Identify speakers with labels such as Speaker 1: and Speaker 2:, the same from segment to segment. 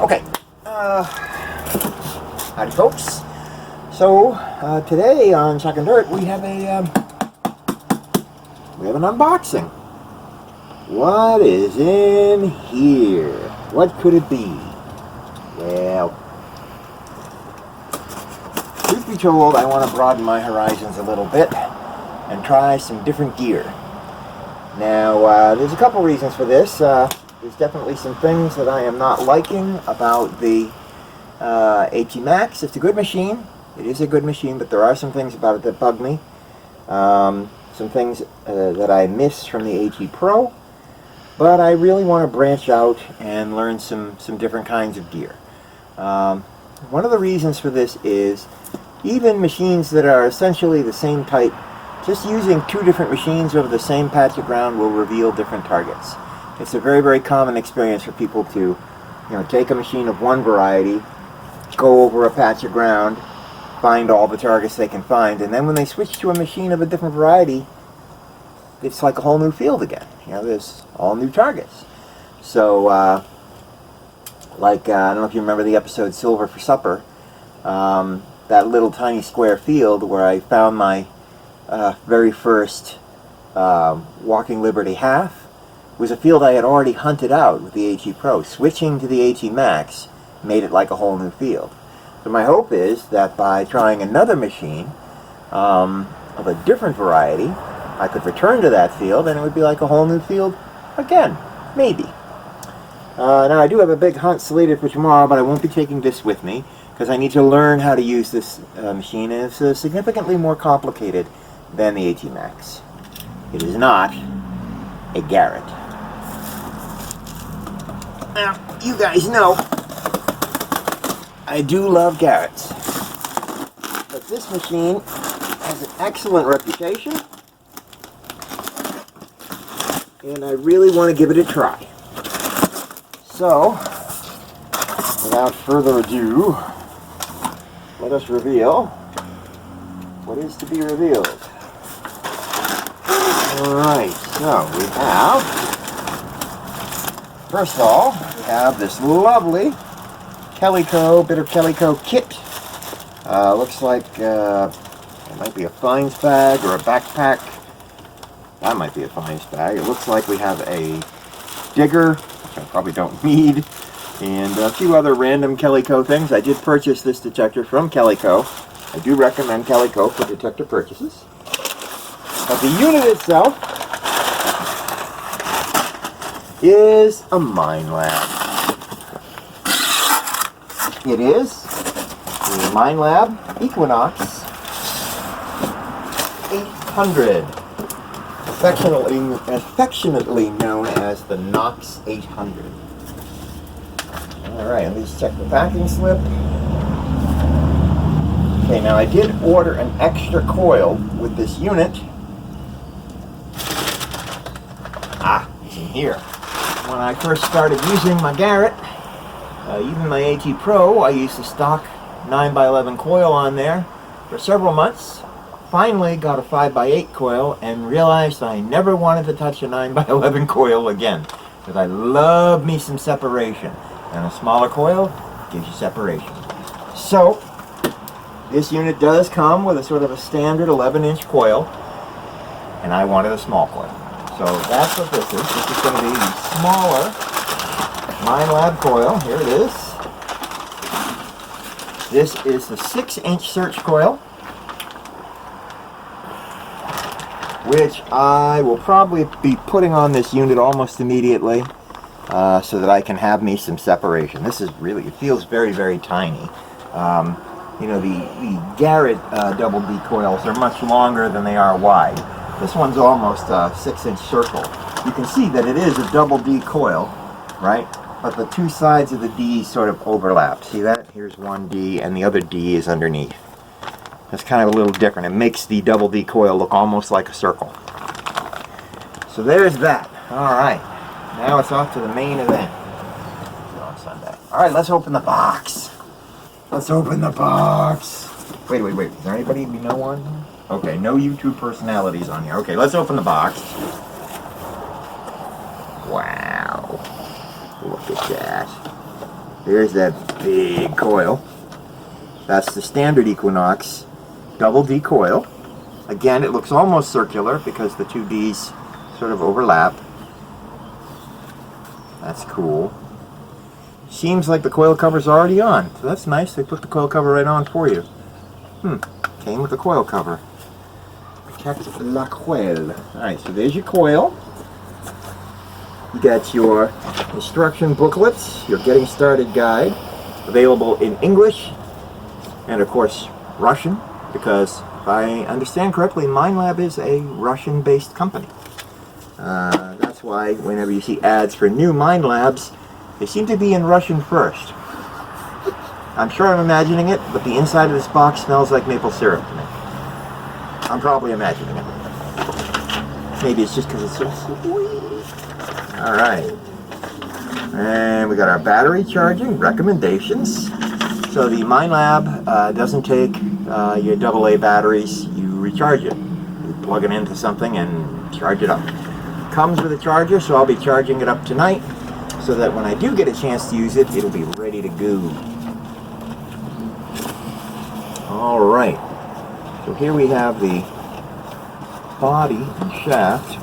Speaker 1: Okay, howdy folks. So today on Second Dirt we have an unboxing. What is in here? What could it be? Well, truth be told, I want to broaden my horizons a little bit and try some different gear. Now, there's a couple reasons for this. There's definitely some things that I am not liking about the AT Max. It's a good machine. It is a good machine, but there are some things about it that bug me. Some things that I miss from the AT Pro. But I really want to branch out and learn some different kinds of gear. One of the reasons for this is even machines that are essentially the same type, just using two different machines over the same patch of ground will reveal different targets. It's a very, very common experience for people to, take a machine of one variety, go over a patch of ground, find all the targets they can find, and then when they switch to a machine of a different variety, it's like a whole new field again. There's all new targets. So, I don't know if you remember the episode Silver for Supper, that little tiny square field where I found my very first Walking Liberty half was a field I had already hunted out with the AT Pro. Switching to the AT Max made it like a whole new field. So my hope is that by trying another machine of a different variety, I could return to that field and it would be like a whole new field again, maybe. Now I do have a big hunt slated for tomorrow, but I won't be taking this with me because I need to learn how to use this machine, and it's significantly more complicated than the AT Max. It is not a Garrett. Now, you guys know I do love Garretts, but this machine has an excellent reputation, and I really want to give it a try. So, without further ado, let us reveal what is to be revealed. Alright, so we have, first of all, we have this lovely bit of Calico kit. Looks like it might be a fines bag or a backpack. That might be a fines bag. It looks like we have a digger, which I probably don't need, and a few other random Calico things. I did purchase this detector from Calico. I do recommend Calico for detector purchases. But the unit itself is a Mine Lab. It is the Mine Lab Equinox 800, affectionately known as the Nox 800. Alright, let me just check the packing slip. Okay, now I did order an extra coil with this unit. It's in here. When I first started using my Garrett, even my AT Pro, I used the stock 9x11 coil on there for several months. Finally got a 5x8 coil and realized I never wanted to touch a 9x11 coil again, because I love me some separation, and a smaller coil gives you separation. So this unit does come with a sort of a standard 11-inch coil, and I wanted a small coil. So that's what this is. This is going to be the smaller Mine Lab coil. Here it is. This is the 6-inch search coil, which I will probably be putting on this unit almost immediately so that I can have me some separation. This is really, it feels very, very tiny. The Garrett double D coils are much longer than they are wide. This one's almost a 6-inch circle. You can see that it is a double D coil, right? But the two sides of the D sort of overlap. See that? Here's one D and the other D is underneath. It's kind of a little different. It makes the double D coil look almost like a circle. So there's that. Alright. Now it's off to the main event. On Sunday. Alright, let's open the box. Let's open the box. Wait. Is there anybody we know on here? Okay, no YouTube personalities on here. Okay, let's open the box. Wow. Look at that. There's that big coil. That's the standard Equinox double D coil. Again, it looks almost circular because the two Ds sort of overlap. That's cool. Seems like the coil cover's already on, so that's nice. They put the coil cover right on for you. Came with the coil cover. Protect la coil. Alright, so there's your coil. You got your instruction booklets, your getting started guide, available in English and of course Russian, because if I understand correctly, Minelab is a Russian-based company. That's why whenever you see ads for new Minelabs, they seem to be in Russian first. I'm sure I'm imagining it, but the inside of this box smells like maple syrup to me. I'm probably imagining it. Maybe it's just because it's so sweet. Alright. And we got our battery charging recommendations. So the Minelab doesn't take your AA batteries, you recharge it. You plug it into something and charge it up. Comes with a charger, so I'll be charging it up tonight so that when I do get a chance to use it, it'll be ready to go. Alright, so here we have the body and shaft.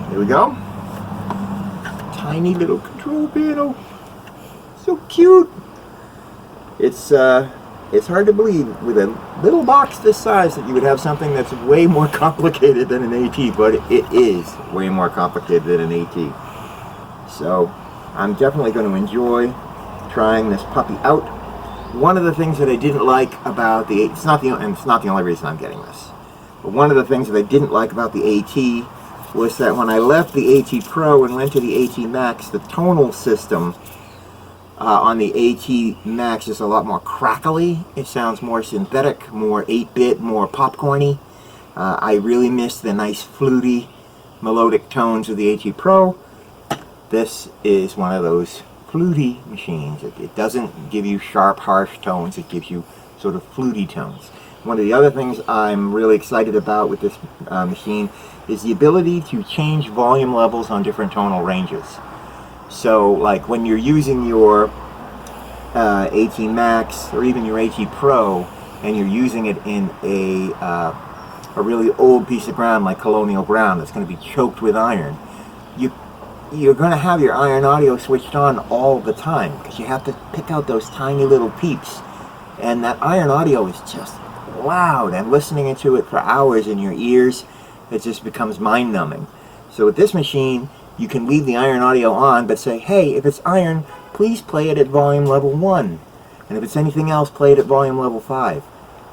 Speaker 1: Here we go. Tiny little control panel. So cute. It's hard to believe with a little box this size that you would have something that's way more complicated than an AT, but it is way more complicated than an AT. So I'm definitely going to enjoy trying this puppy out. One of the things that I didn't like about the AT, it's not the only reason I'm getting this, but one of the things that I didn't like about the AT was that when I left the AT Pro and went to the AT Max, the tonal system on the AT Max is a lot more crackly. It sounds more synthetic, more 8-bit, more popcorny. I really miss the nice fluty melodic tones of the AT Pro. This is one of those fluty machines. It doesn't give you sharp, harsh tones. It gives you sort of fluty tones. One of the other things I'm really excited about with this machine is the ability to change volume levels on different tonal ranges. So, like when you're using your AT Max or even your AT Pro, and you're using it in a really old piece of ground like colonial ground that's going to be choked with iron, you're going to have your iron audio switched on all the time because you have to pick out those tiny little peeps, and that iron audio is just loud, and listening to it for hours in your ears, it just becomes mind-numbing. So with this machine, you can leave the iron audio on, but say, hey, if it's iron, please play it at volume level 1. And if it's anything else, play it at volume level 5.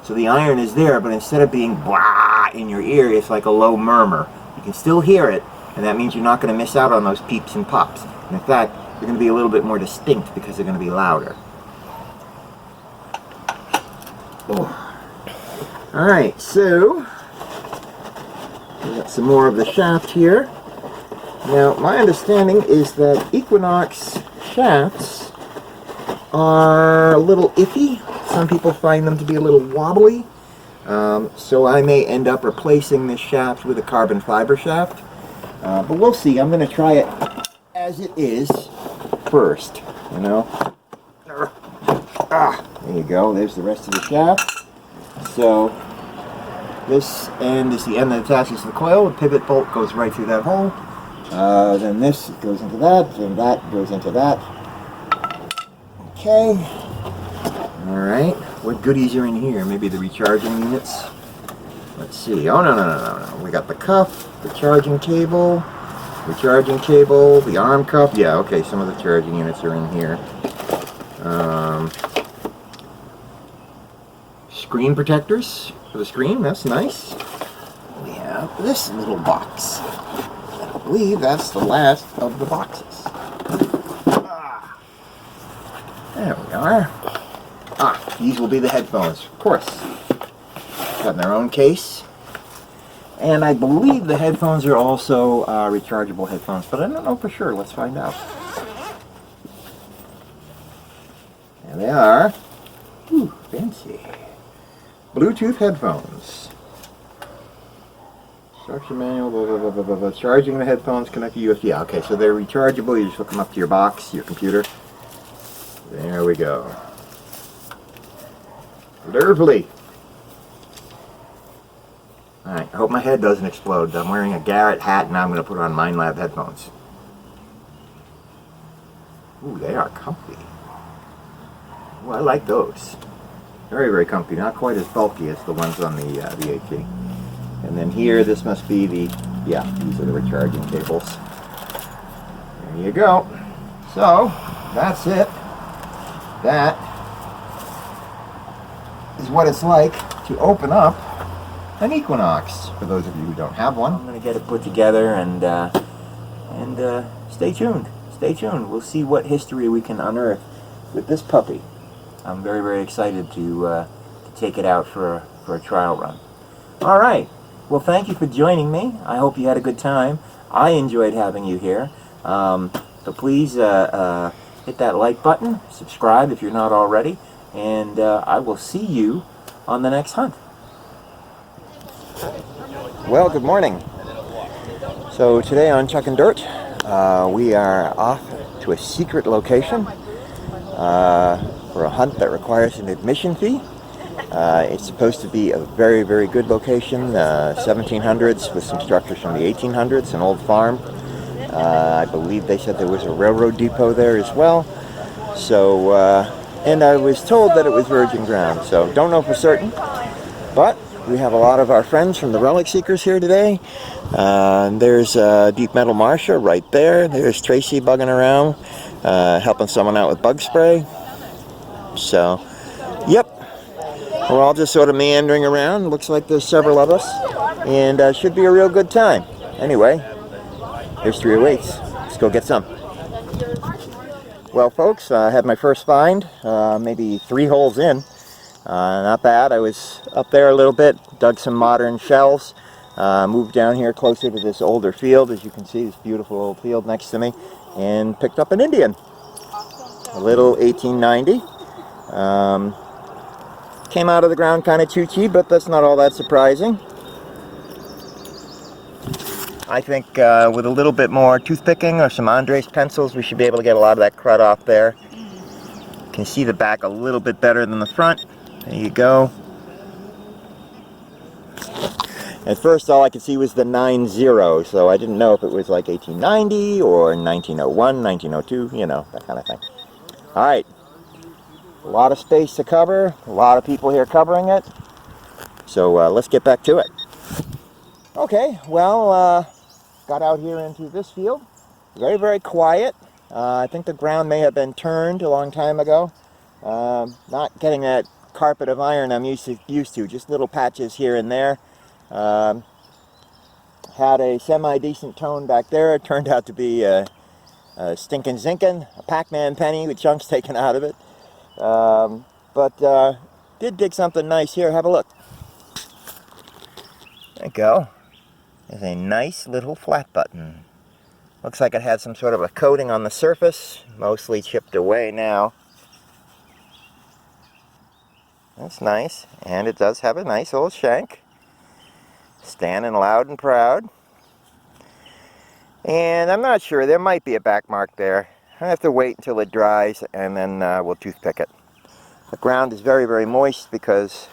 Speaker 1: So the iron is there, but instead of being blah in your ear, it's like a low murmur. You can still hear it, and that means you're not going to miss out on those peeps and pops. And in fact, they're going to be a little bit more distinct because they're going to be louder. Alright, so we got some more of the shaft here. Now, my understanding is that Equinox shafts are a little iffy. Some people find them to be a little wobbly. So I may end up replacing this shaft with a carbon fiber shaft. But we'll see. I'm going to try it as it is first. You know? There you go. There's the rest of the shaft. So this end is the end that attaches to the coil. The pivot bolt goes right through that hole. Then this goes into that, and that goes into that. Okay. Alright. What goodies are in here? Maybe the recharging units? Let's see. Oh, no. We got the cuff, the charging cable, the arm cuff. Yeah, okay, some of the charging units are in here. Screen protectors for the screen. That's nice. We have this little box. I believe that's the last of the boxes. There we are. These will be the headphones, of course. Got in their own case. And I believe the headphones are also rechargeable headphones, but I don't know for sure. Let's find out. There they are. Ooh, fancy. Bluetooth headphones. Instruction manual, blah, blah, blah, blah, blah, blah. Charging the headphones, connect to USB. Yeah, okay, so they're rechargeable. You just hook them up to your box, your computer. There we go. Lovely. Alright, I hope my head doesn't explode. I'm wearing a Garrett hat and now I'm going to put on MindLab headphones. Ooh, they are comfy. Ooh, I like those. Very, very comfy. Not quite as bulky as the ones on the HE. And then here, this must be the, yeah, these are the recharging cables. There you go. So, that's it. That is what it's like to open up an Equinox, for those of you who don't have one. I'm going to get it put together and stay tuned. Stay tuned. We'll see what history we can unearth with this puppy. I'm very, very excited to take it out for a trial run. All right. Well, thank you for joining me. I hope you had a good time. I enjoyed having you here. So please hit that like button, subscribe if you're not already, and I will see you on the next hunt. Well, good morning. So today on Chuck and Dirt, we are off to a secret location for a hunt that requires an admission fee. It's supposed to be a very, very good location, 1700s with some structures from the 1800s, an old farm. I believe they said there was a railroad depot there as well. So, and I was told that it was virgin ground, so don't know for certain. But we have a lot of our friends from the Relic Seekers here today. There's Deep Metal Marsha right there. There's Tracy bugging around, helping someone out with bug spray. So, yep. We're all just sort of meandering around. Looks like there's several of us. And should be a real good time. Anyway, history awaits. Let's go get some. Well, folks, I had my first find, maybe 3 holes in. Not bad. I was up there a little bit, dug some modern shells, moved down here closer to this older field, as you can see, this beautiful old field next to me, and picked up an Indian. A little 1890. Came out of the ground kind of choo-choo, but that's not all that surprising. I think with a little bit more toothpicking or some Andres pencils, we should be able to get a lot of that crud off there. You can see the back a little bit better than the front. There you go. At first, all I could see was the 90, so I didn't know if it was like 1890 or 1901, 1902, you know, that kind of thing. All right. A lot of space to cover, a lot of people here covering it, so let's get back to it. Okay, well, got out here into this field, very, very quiet. I think the ground may have been turned a long time ago. Not getting that carpet of iron I'm used to, just little patches here and there. Had a semi-decent tone back there. It turned out to be a stinking zinkin, a Pac-Man penny with chunks taken out of it. But did dig something nice here. Have a look. There you go. There's a nice little flat button. Looks like it had some sort of a coating on the surface, mostly chipped away now. That's nice, and it does have a nice old shank, standing loud and proud. And I'm not sure, there might be a back mark there. I have to wait until it dries, and then we'll toothpick it. The ground is very, very moist because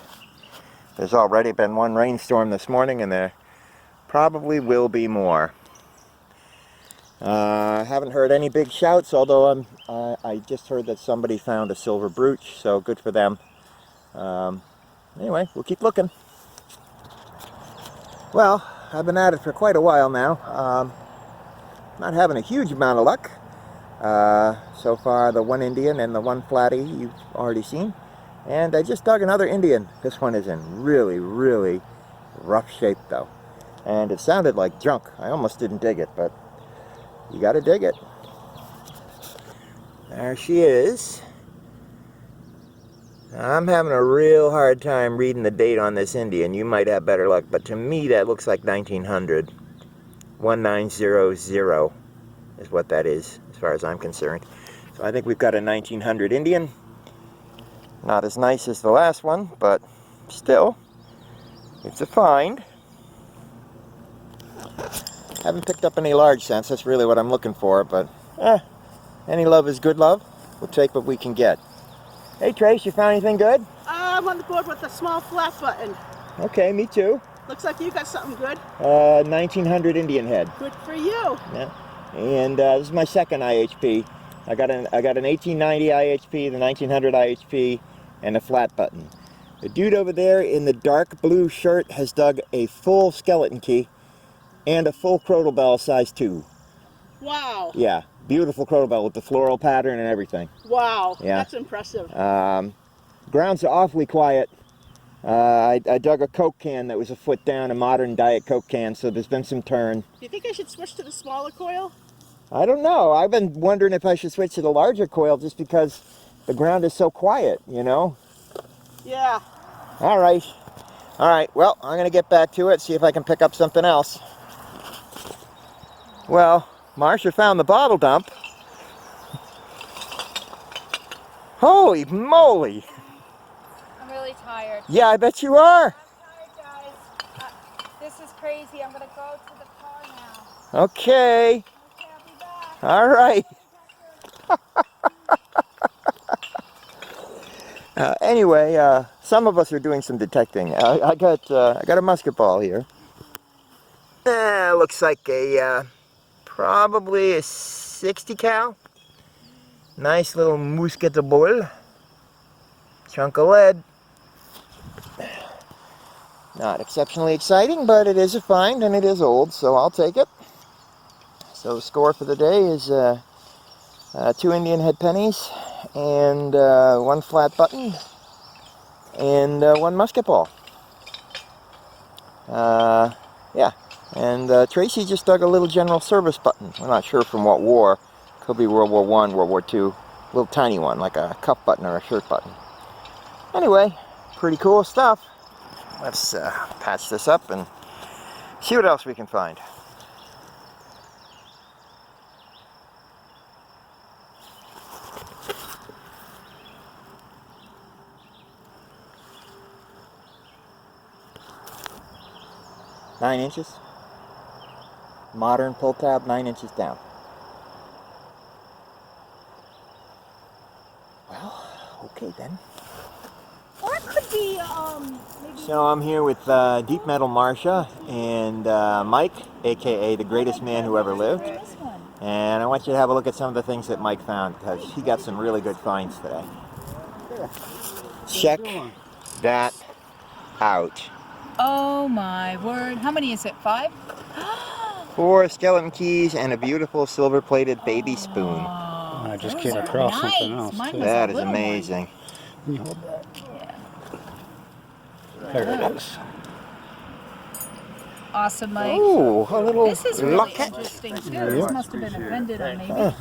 Speaker 1: there's already been one rainstorm this morning, and there probably will be more. I haven't heard any big shouts, although I just heard that somebody found a silver brooch, so good for them. Anyway, we'll keep looking. Well, I've been at it for quite a while now. Not having a huge amount of luck. So far, the one Indian and the one flatty you've already seen. And I just dug another Indian. This one is in really, really rough shape, though. And it sounded like junk. I almost didn't dig it, but you gotta dig it. There she is. I'm having a real hard time reading the date on this Indian. You might have better luck, but to me that looks like 1900. 1900 is what that is, as far as I'm concerned. So I think we've got a 1900 Indian. Not as nice as the last one, but still, it's a find. Haven't picked up any large cents. That's really what I'm looking for, but any love is good love. We'll take what we can get. Hey Trace, you found anything good?
Speaker 2: I'm on the board with a small flat button.
Speaker 1: Okay, me too.
Speaker 2: Looks like you got something good.
Speaker 1: 1900 Indian head.
Speaker 2: Good for you.
Speaker 1: Yeah. And this is my second IHP. I got an 1890 IHP, the 1900 IHP, and a flat button. The dude over there in the dark blue shirt has dug a full skeleton key and a full crotal bell size 2.
Speaker 2: Wow.
Speaker 1: Yeah, beautiful crotal bell with the floral pattern and everything.
Speaker 2: Wow,
Speaker 1: yeah.
Speaker 2: That's impressive.
Speaker 1: Grounds are awfully quiet. I dug a Coke can that was a foot down, a modern Diet Coke can, so there's been some turn.
Speaker 2: Do you think I should switch to the smaller coil?
Speaker 1: I don't know. I've been wondering if I should switch to the larger coil just because the ground is so quiet, you know?
Speaker 2: Yeah.
Speaker 1: All right. All right, well, I'm going to get back to it, see if I can pick up something else. Well, Marcia found the bottle dump. Holy moly!
Speaker 3: I'm really tired.
Speaker 1: Yeah, I bet you are.
Speaker 3: I'm tired, guys. This is crazy. I'm going to go to the car now.
Speaker 1: Okay.
Speaker 3: Okay, I'll be back.
Speaker 1: All right. Anyway, some of us are doing some detecting. I got a musket ball here. Looks like probably a 60 cal. Nice little musket ball. Chunk of lead. Not exceptionally exciting, but it is a find and it is old, so I'll take it. So the score for the day is 2 Indian head pennies and 1 flat button and 1 musket ball. Yeah, and Tracy just dug a little general service button. We're not sure from what war. Could be World War I, World War II. Little tiny one, like a cuff button or a shirt button. Anyway, pretty cool stuff. Let's patch this up and see what else we can find. Nine inches. Modern pull tab, 9 inches down. Well, okay then.
Speaker 3: Or it could be, maybe...
Speaker 1: So I'm here with Deep Metal Marcia and Mike, aka the greatest man who ever lived.
Speaker 3: This one.
Speaker 1: And I want you to have a look at some of the things that Mike found because he got some really good finds today. Check that out.
Speaker 3: Oh my word. How many is it? 5?
Speaker 1: 4 skeleton keys and a beautiful silver-plated baby spoon.
Speaker 4: I just came across something else.
Speaker 1: That is amazing.
Speaker 4: Can you hold that?
Speaker 3: Yeah.
Speaker 4: There it is.
Speaker 3: Awesome, Mike.
Speaker 1: Ooh, a little
Speaker 3: This is really
Speaker 1: locket.
Speaker 3: interesting too. This must have been appended on maybe.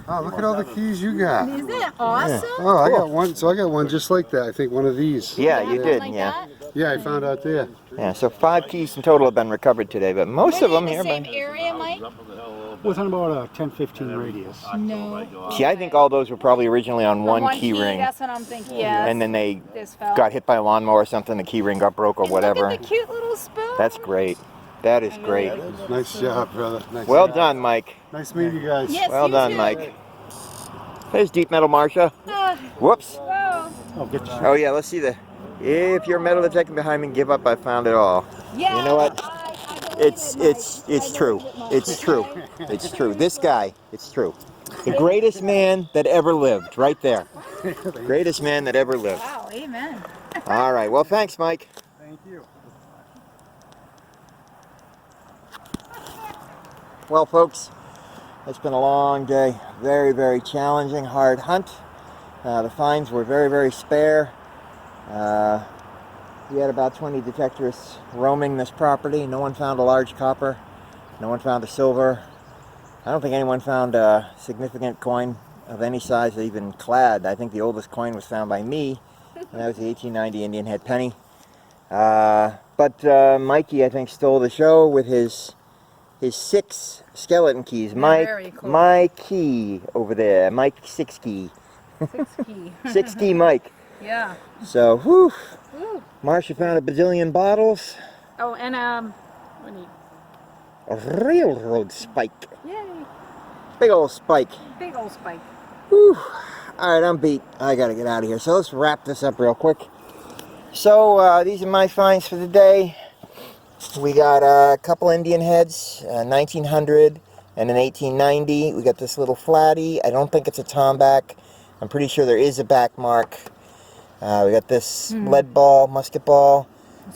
Speaker 5: Oh, look at all the keys you got.
Speaker 3: Isn't that awesome?
Speaker 5: Oh, I got one. So I got one just like that. I think one of these.
Speaker 1: Yeah, you did,
Speaker 3: Like
Speaker 1: yeah.
Speaker 3: that?
Speaker 5: Yeah, I found out there.
Speaker 1: Yeah, so 5 keys in total have been recovered today, but most
Speaker 3: Were
Speaker 1: of them
Speaker 3: they
Speaker 1: here.
Speaker 3: in the same area, Mike?
Speaker 4: Within about a 10-15 radius.
Speaker 3: No.
Speaker 1: See, I think all those were probably originally on one key ring,
Speaker 3: That's what I'm thinking. Yeah.
Speaker 1: and then they
Speaker 3: This fell.
Speaker 1: got hit by a lawnmower or something, the key ring got broke or
Speaker 3: And
Speaker 1: whatever.
Speaker 3: Look at the cute little spoon.
Speaker 1: That's great. That is great.
Speaker 5: Nice job, brother. Nice
Speaker 1: Well
Speaker 5: job.
Speaker 1: done, Mike.
Speaker 5: Nice meeting you guys.
Speaker 3: Yes,
Speaker 1: Well
Speaker 3: you
Speaker 1: done,
Speaker 3: too.
Speaker 1: Mike. There's Deep Metal Marcia. Whoops.
Speaker 3: Whoa.
Speaker 4: Oh, get the
Speaker 1: Oh yeah, let's see the. If you're metal detecting behind me, give up. I found it all.
Speaker 3: Yeah.
Speaker 1: You know what?
Speaker 3: I
Speaker 1: It's
Speaker 3: believe it, Mike. I
Speaker 1: true.
Speaker 3: believe it, Mike.
Speaker 1: It's true. It's true. This guy, it's true. The greatest man that ever lived, right there. Greatest man that ever lived.
Speaker 3: Wow. Amen.
Speaker 1: All right. Well, thanks, Mike.
Speaker 5: Thank you.
Speaker 1: Well, folks, it's been a long day. Very, very challenging, hard hunt. The finds were very, very spare. We had about 20 detectorists roaming this property. No one found a large copper. No one found a silver. I don't think anyone found a significant coin of any size, even clad. I think the oldest coin was found by me, and that was the 1890 Indian head penny. But Mikey, I think, stole the show with his 6 skeleton keys.
Speaker 3: very cool.
Speaker 1: Mikey over there. Mike 6 key.
Speaker 3: 6 key.
Speaker 1: 6 key Mike.
Speaker 3: Yeah.
Speaker 1: So, whew.
Speaker 3: Woo.
Speaker 1: Marcia found a bazillion bottles.
Speaker 3: Oh, and we need
Speaker 1: A railroad spike.
Speaker 3: Yay!
Speaker 1: Big old spike.
Speaker 3: Big old spike.
Speaker 1: Whew. Alright, I'm beat. I gotta get out of here. So let's wrap this up real quick. So these are my finds for the day. We got a couple Indian heads, 1900 and an 1890. We got this little flatty. I don't think it's a tomback. I'm pretty sure there is a back mark. We got this lead ball, musket ball,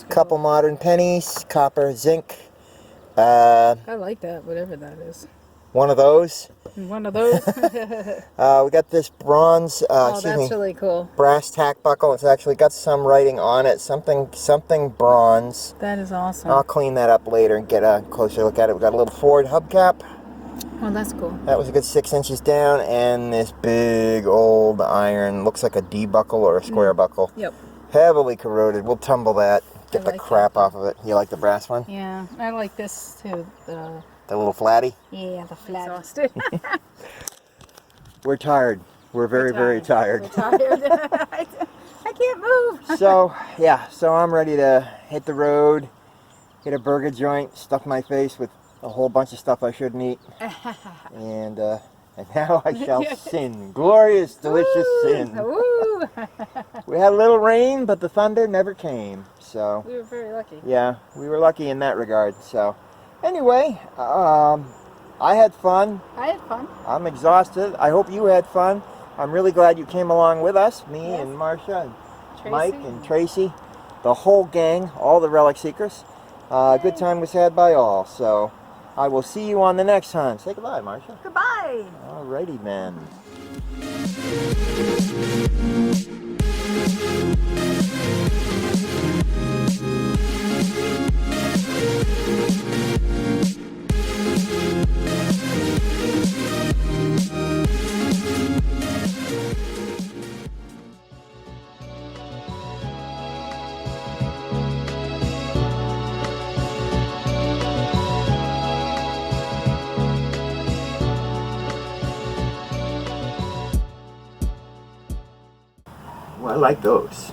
Speaker 1: couple modern pennies, copper, zinc.
Speaker 3: I like that, whatever that is.
Speaker 1: One of those.
Speaker 3: One of those.
Speaker 1: We got this bronze,
Speaker 3: Oh, that's really cool.
Speaker 1: brass tack buckle. It's actually got some writing on it, something bronze.
Speaker 3: That is awesome.
Speaker 1: I'll clean that up later and get a closer look at it. We got a little Ford hubcap.
Speaker 3: Oh, that's cool.
Speaker 1: That was a good 6 inches down, and this big old iron, looks like a D buckle or a square buckle.
Speaker 3: Yep.
Speaker 1: Heavily corroded. We'll tumble that, get the
Speaker 3: like
Speaker 1: crap off of it. You like the brass one?
Speaker 3: Yeah, I like this too.
Speaker 1: The little flatty?
Speaker 3: Yeah, the flat. Exhausted.
Speaker 1: We're tired. We're very tired.
Speaker 3: Tired. I can't move.
Speaker 1: So, yeah, so I'm ready to hit the road, hit a burger joint, stuff my face with a whole bunch of stuff I shouldn't eat. And now I shall sin. Glorious, delicious sin.
Speaker 3: Ooh.
Speaker 1: We had a little rain, but the thunder never came. So,
Speaker 3: We were very lucky.
Speaker 1: yeah, we were lucky in that regard. So, anyway, I had fun.
Speaker 3: I had fun.
Speaker 1: I'm exhausted. I hope you had fun. I'm really glad you came along with us, me
Speaker 3: Yes.
Speaker 1: and Marcia and
Speaker 3: Tracy.
Speaker 1: Mike and Tracy, the whole gang, all the Relic Seekers. Good time was had by all. So I will see you on the next hunt. Say goodbye, Marcia.
Speaker 3: Goodbye.
Speaker 1: Alrighty, man. Well, I like those.